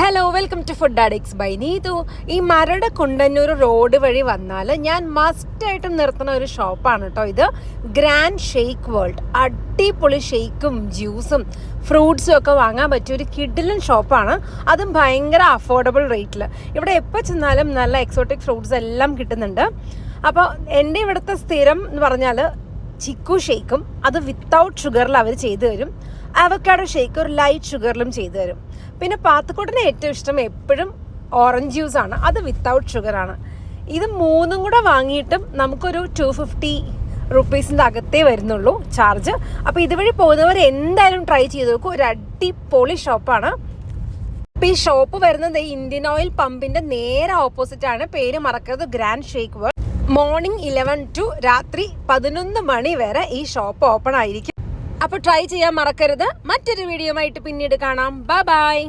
Hello, welcome to food addicts by Neethu. ഈ Maradu Kundannoor road വഴി വന്നാൽ ഞാൻ മസ്റ്റായിട്ടും നിർത്തുന്ന ഒരു ഷോപ്പാണ് കേട്ടോ ഇത്. Grand shake world. അടിപൊളി ഷേക്കും ജ്യൂസും ഫ്രൂട്ട്സും ഒക്കെ വാങ്ങാൻ പറ്റിയ ഒരു കിഡിലൻ ഷോപ്പാണ്. അതും ഭയങ്കര അഫോർഡബിൾ റേറ്റിൽ. ഇവിടെ എപ്പോൾ ചെന്നാലും നല്ല എക്സോട്ടിക് ഫ്രൂട്ട്സ് എല്ലാം കിട്ടുന്നുണ്ട്. അപ്പോൾ എൻ്റെ ഇവിടുത്തെ സ്ഥിരം എന്ന് പറഞ്ഞാൽ ചിക്കു ഷേക്കും, അത് വിത്തൗട്ട് ഷുഗറിൽ അവർ ചെയ്തു തരും. അവക്കാഡോ ഷേക്ക് ഒരു ലൈറ്റ് ഷുഗറിലും ചെയ്തു തരും. പിന്നെ പാത്തുക്കുട്ടന് ഏറ്റവും ഇഷ്ടം എപ്പോഴും ഓറഞ്ച് ജ്യൂസാണ്, അത് വിത്തൗട്ട് ഷുഗറാണ്. ഇത് മൂന്നും കൂടെ വാങ്ങിയിട്ടും നമുക്കൊരു 250 റുപ്പീസിൻ്റെ അകത്തേ വരുന്നുള്ളൂ ചാർജ്. അപ്പോൾ ഇതുവഴി പോകുന്നവർ എന്തായാലും ട്രൈ ചെയ്ത് നോക്കും. ഒരു അടിപൊളി ഷോപ്പാണ്. അപ്പോൾ ഈ ഷോപ്പ് വരുന്നത് ഇന്ത്യൻ ഓയിൽ പമ്പിൻ്റെ നേരെ ഓപ്പോസിറ്റാണ്. പേര് മറക്കരുത്, grand shake world. Morning 11 to രാത്രി 11 മണി വരെ ഈ ഷോപ്പ് ഓപ്പൺ ആയിരിക്കും. അപ്പോൾ ട്രൈ ചെയ്യാൻ മറക്കരുത്. മറ്റൊരു വീഡിയോ ആയിട്ട് പിന്നീട് കാണാം. Bye bye.